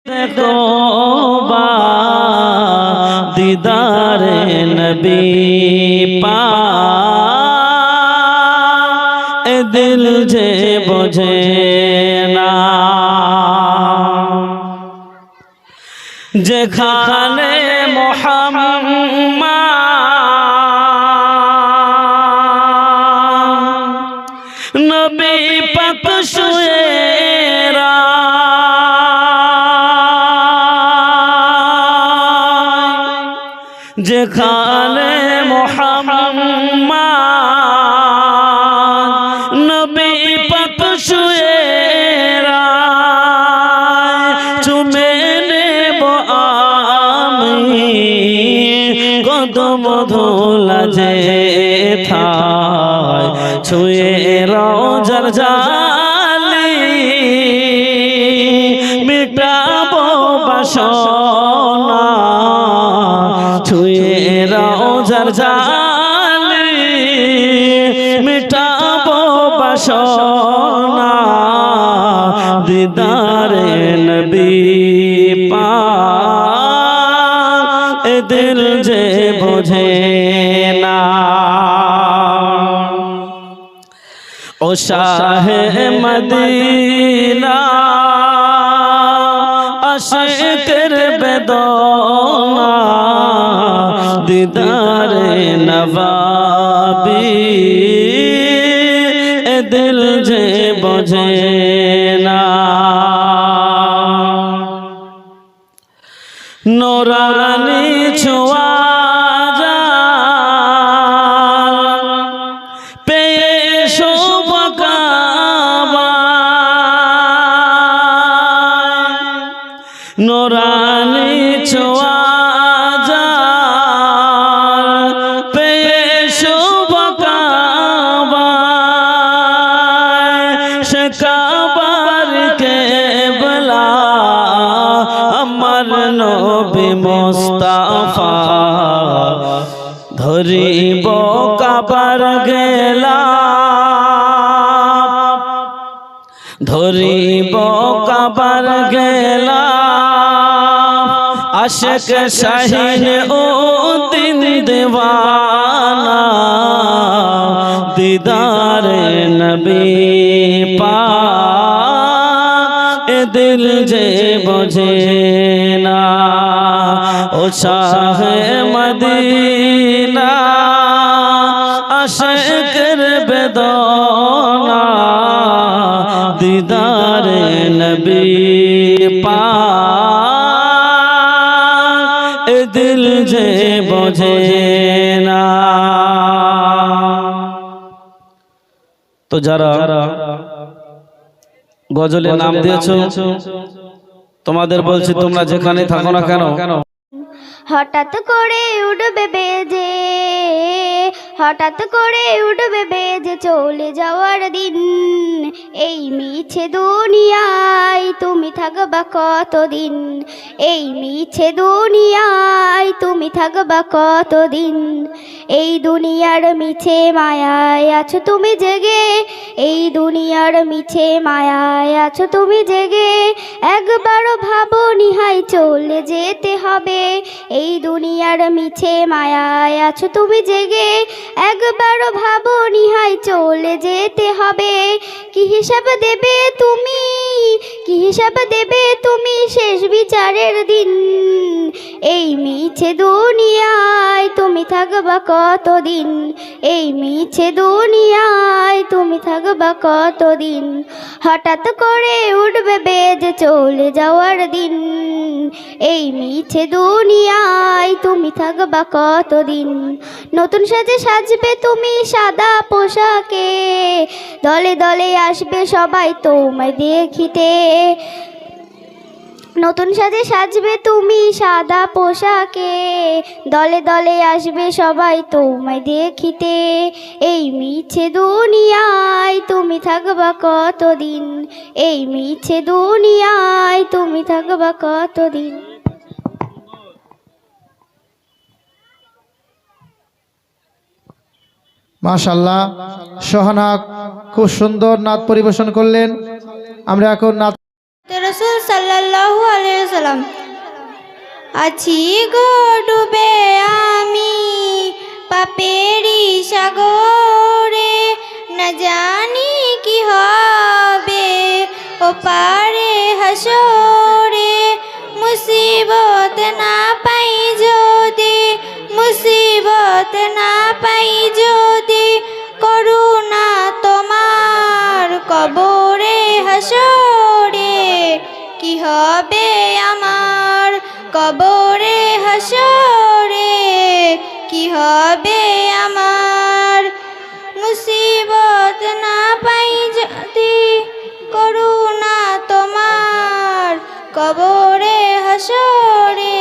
तौबा दीदार नबी पा दिल जे बुझे ना जेखाने मोहम्मद नबी पाक शुएरा जेखाने मोहम्मद नबी पाक शुएरा चुमे नेब आमी कदम धोला जेथाय छुए रौजार जाली मिटाबो बासना छुए रौजार जाली मिटाबो बासना दीदारे नबी पाक दिल जे बुझे ना ओ शाहे मदीना आशिक़ बेदौना दीदारे नवाबी दिल जे बुझे ना नूरानी छुआ नूरानी छुआ पेशो बकाबा शकाबार के बला अमर नबी मुस्ताफा धरिब काबार गेला धरिब काबार गेला आशिक शाहीन ओ दिन दीवाना दीदार नबी पाक दिल जे बुझे ना ओ शाह मदीना आशिक बेदौना दीदार नबी पाक दिल जे बुझे ना। तो যারা গজলে নাম দিয়েছো তোমাদের বলছি তোমরা যেখানে থাকো না কেন হঠাৎ করে উঠবে বেজে হঠাৎ করে উঠবে বেজে চলে যাওয়ার দিন এই মিছে দুনিয়ায় তুমি থাকবা কতদিন এই মিছে দুনিয়ায় তুমি থাকবা কতদিন এই দুনিয়ার মিছে মায়ায় আছো তুমি জেগে এই দুনিয়ার মিছে মায়ায় আছো তুমি জেগে একবারও ভাবো নিহাই চলে যেতে হবে এই দুনিয়ার মিছে মায়ায় আছো তুমি জেগে একবারও ভাবো নিহাই চলে যেতে হবে কি হিসাব দেবে তুমি কি হিসাব দেবে তুমি শেষ বিচারের দিন এই মিছে দুনিয়ায় তুমি থাকবা কতদিন এই মিছে দুনিয়ায় তুমি থাকবা কতদিন হঠাৎ করে উঠবে বেজে চলে যাওয়ার দিন এই মিছে দুনিয়ায় তুমি থাকবা কতদিন নতুন সাজে সাজবে তুমি সাদা পোশাকে দলে দলে আসবে সবাই তোমায় দেখিতে নতুন সাজে সাজবে তুমি সাদা পোশাকে দলে দলে আসবে সবাই তোমায় দেখিতে এই মিছে দুনিয়ায় তুমি থাকবা কতদিন এই মিছে দুনিয়ায় তুমি থাকবা কতদিন মাশাআল্লাহ সোহানা খুব সুন্দর নাচ পরিবেশন করলেন। আমরা এখন নাচ রাসূল সাল্লাল্লাহু আলাইহি ওয়াসাল্লাম আছি গো ডুবে আমি পাপেরি সাগরে, না জানি কি হবে ও পারে হাসরে। মুসিবত না পাই যদি, মুসিবত না পাই যদি, করুণা তোমার কবরে হাসরে। কি হবে আমার কবরে হাসরে, কি হবে আমার। মুসিবত না পাই যদি, করুণা তোমার কবরে হাসরে।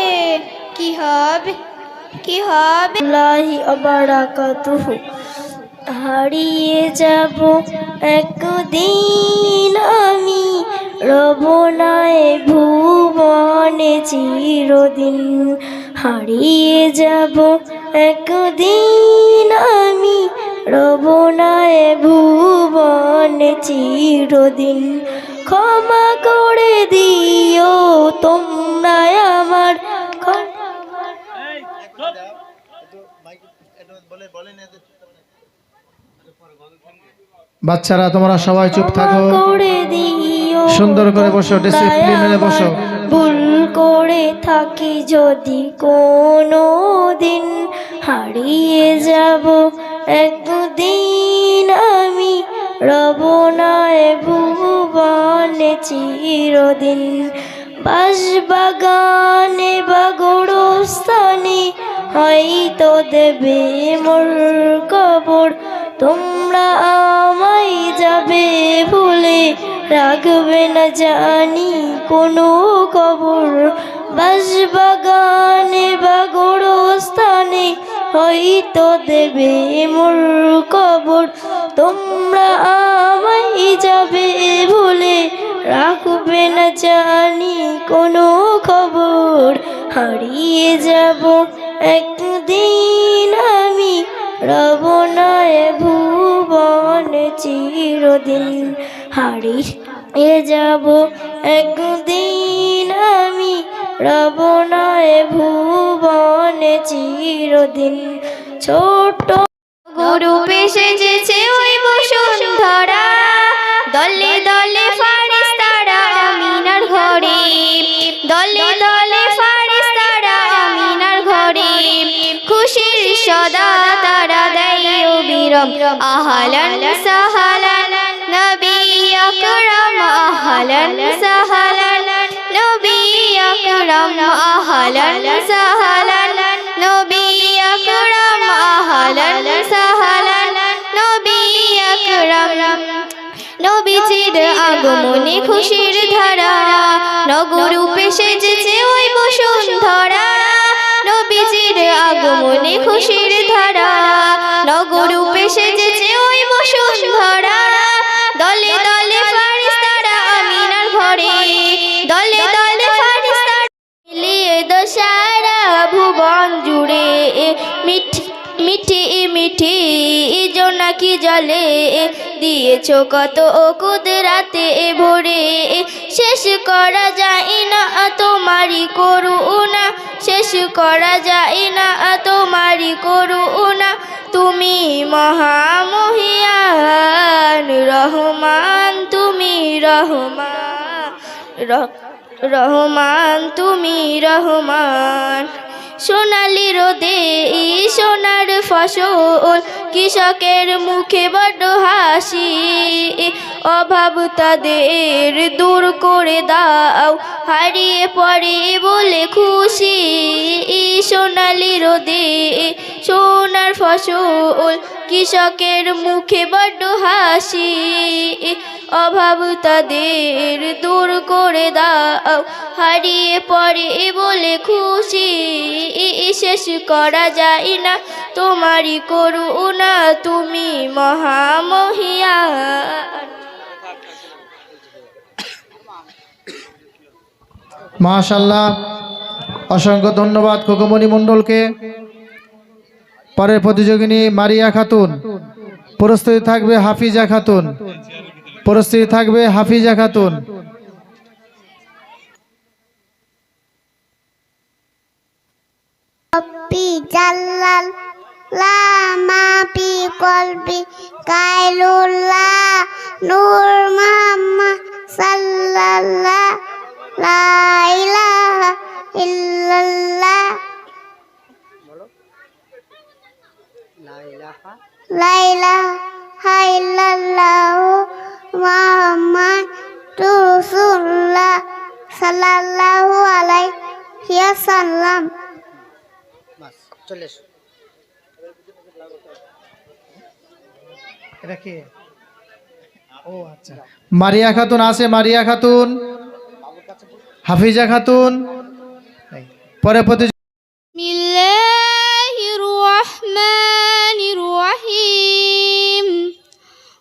কি হবে, কি হবে। আল্লাহি বারাকাতুহু। হারিয়ে যাব একদিন আমি, রব নাই ভুবনে চিরদিন। হারিয়ে যাব একদিন আমি, রব নাই ভুবনে চিরদিন। ক্ষমা করে দিও তোমরা আমার, বাচ্চারা তোমরা সবাই চুপ থাকো, করে দিও সুন্দর করে বসো, ডিসিপ্লিন মেনে বসো। ভুল করে থাকি যদি কোনো দিন, হারিয়ে যাব একদিন আমি, রব নাই ভুবনে চিরদিন। বাঁশবাগানে বা গোরস্থানে হয়তো দেবে মোর কবর, তোমরা আমায় যাবে ভুলে, রাখবে না জানি কোনো খবর। বাঁশবাগানে বা গোরস্থানে হয়তো দেবে মোর কবর, তোমরা আমায় যাবে ভুলে, রাখবে না জানি কোনো খবর। হারিয়ে যাব একদিন আমি, রব নাই ভুবনে চিরদিন। হারিয়ে যাব একদিন আমি, রব নাই ভুবনে চিরদিন। ছোট গরু পেশে যেছে ওই বসুন্ধরা, দলে দলে ফারিস্তারা আমিনার ঘরে, দলে দলে ফারিস্তারা আমিনার ঘরে। খুশির সদা তারা দেয় অবিরাম, আহলান সাহলান নবী আকরাম, আহলান সাহলান নবী আকরাম, আহলান সাহলান নবী আকরাম, আহলান সাহলান নবী আকরাম। নবীজির আগমনে খুশির ধারা, নগরূপে সেজেছে ওই বসুন্ধরা। নবীজির আগমনে খুশির ধারা, নগরূপে সেজেছে ওই বসুন্ধরা। দলে দলে ফারিস্তারা আমিনার ঘরে, দলে দলে ফারিস্তারা মিলিয়ে দশারা ভুবন জুড়ে। মিঠি মিঠি মিঠি জোনাকি জলে, দিয়েছো কত কুদরাতে ভরে। শেষ করা যায় না তোমারই করুণা, শেষ করা যায় না তোমারই করুণা। তুমি মহামহিয়ান রহমান, তুমি রহমান, রহমান তুমি রহমান। সোনালি রোদে সোনার ফসল, কৃষকের মুখে বড় হাসি। অভাব তাদের দূর করে দাও, হারিয়ে পড়ে বলে খুশি। সোনালি রোদে সোনার ফসল, কৃষকের মুখে বড় হাসি। অভাব তাদের দূর করে দাও, হারিয়ে পড়ে বলে খুশি। শেষ করা যায় না তোমারই করুণা, তুমি মহামহিয়ান। মাশাআল্লাহ, অসংখ্য ধন্যবাদ খোকমণি মণ্ডলকে। পরের প্রতিযোগিনী মারিয়া খাতুন, প্রস্তুতি থাকবে হাফিজা খাতুন, প্রস্তুতি থাকবে হাফিজা খাতুন। পি জাল্লাল লা মা পি কলবি কাইলুল্লাহ নূর মুহাম্মদ সাল্লাল্লাহ লা ইলাহা ইল্লাল্লাহ লা ইলাহা ইল্লাল্লাহ মুহাম্মদ রাসূলুল্লাহ সাল্লাল্লাহু আলাইহি ওয়াসাল্লাম। মারিয়া খাতুন আছে, মারিয়া খাতুন, হাফিজা খাতুন। পরে প্রতিযোগী বিসমিল্লাহির রহমানির রহিম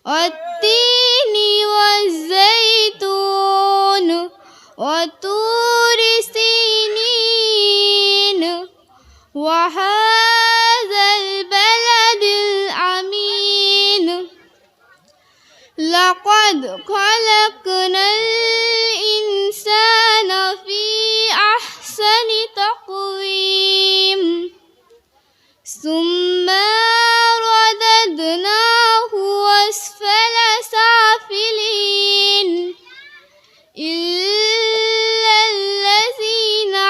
ওয়াত-তিনি ওয়াজ-যাইতুন ওয়া-তুরি সিনিন ওয়া হাযাল বালাদিল আমিন লাকাদ খালাকনাল ইনসানা ফি আহসানি তাকওয়িম সুম্মা রাদাদনাহু আসফালা সাফিলিন ইল্লাল্লাযীনা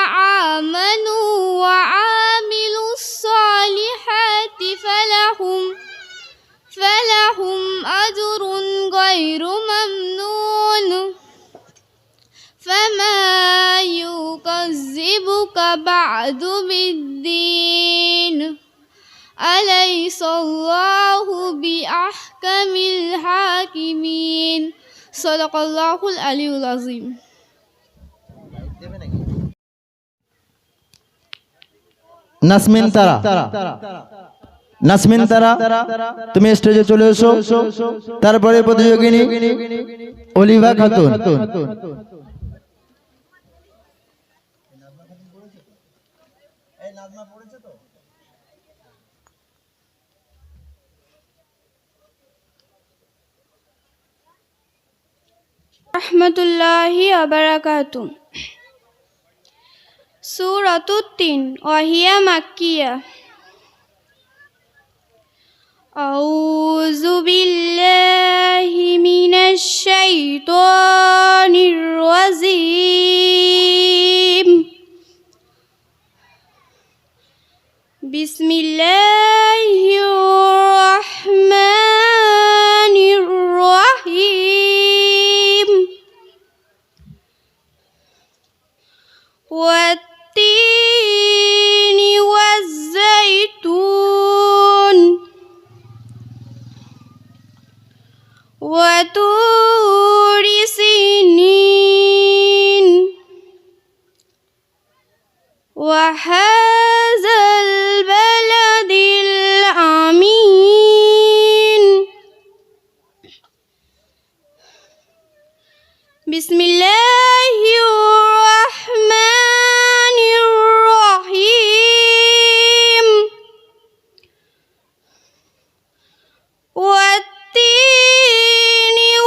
আমানু ওয়া আমিলুস সালিহাতি ফালাহুম আজরুন গায়রু মামনুন ফামা ইউকাযযিবুকা বা'দু বিদ্দীন আলাইসাল্লাহু বিআহকামিল হাকিমিন সাদাকাল্লাহুল আলিয়্যুল আযীম। নাসমিন তারা, নাসমিন তারা তুমি স্টেজে চলে এসো। তারপরে প্রতিযোগিনী অলিভা খাতুন। রাহমাতুল্লাহি ওয়া বারাকাতুহু। সূরাতুত তিন ওয়া হিয়া মাক্কিয়া। আউযু বিল্লাহি মিনাশ শাইতানির রাজীম। বিসমিল্লাহির রাহমানির রাহিম। ওয়াত-তিনি ওয়াজ-যাইতুন ওয়া-তুরি সিনিন ওয়া হাযাল বালাদিল আমিন। বিসমিল্লাহির রাহমানির রাহিম। ওয়াত-তিনি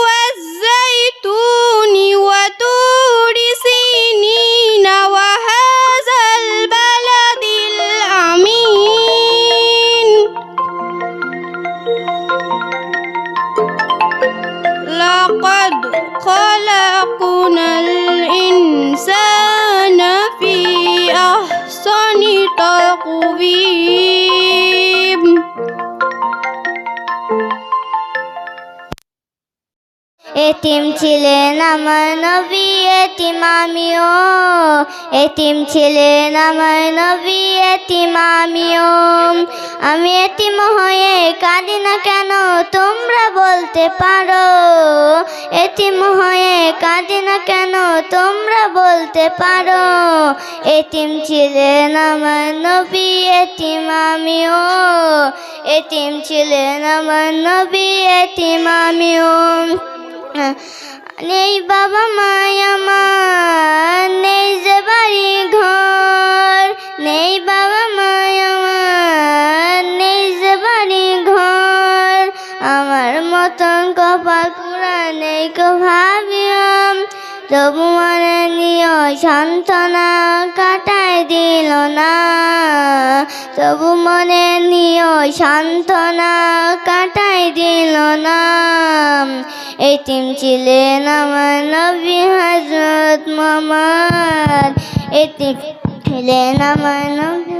ওয়াজ-যাইতুনি ওয়া-তুরি সিনিন ওয়া হাযাল বালাদিল আমিন লাকাদ খালাকনাল ইনসানা ফি আহসানি তাকওয়িম। এতিম ছিলেন আমার নবী, এতিম আমিও। এতিম ছিলেন আমার নবী, এতিম আমিও। আমি এতিম হয়ে কাঁদি না কেন তোমরা বলতে পারো? এতিম হয়ে কাঁদি না কেন তোমরা বলতে পারো? এতিম ছিলেন আমার নবী, এতিম আমিও। এতিম ছিলেন আমার নবী, এতিম আমিও। নেই বাবা মাই আমার, নেই যে বাড়ি ঘর। নেই বাবা মাই আমার, নেই যে বাড়ি ঘর। আমার মতন কপাল পুরা নেই কো ভাবিও, তবু মনে নিও সান্ত্বনা কাটাই দিল না, তবু মনে নিও সান্ত্বনা কাটাই দিল না। এতিম ছিলেন আমার নবী হযরত মুহাম্মদ, এতিম ছিলেন আমার নবী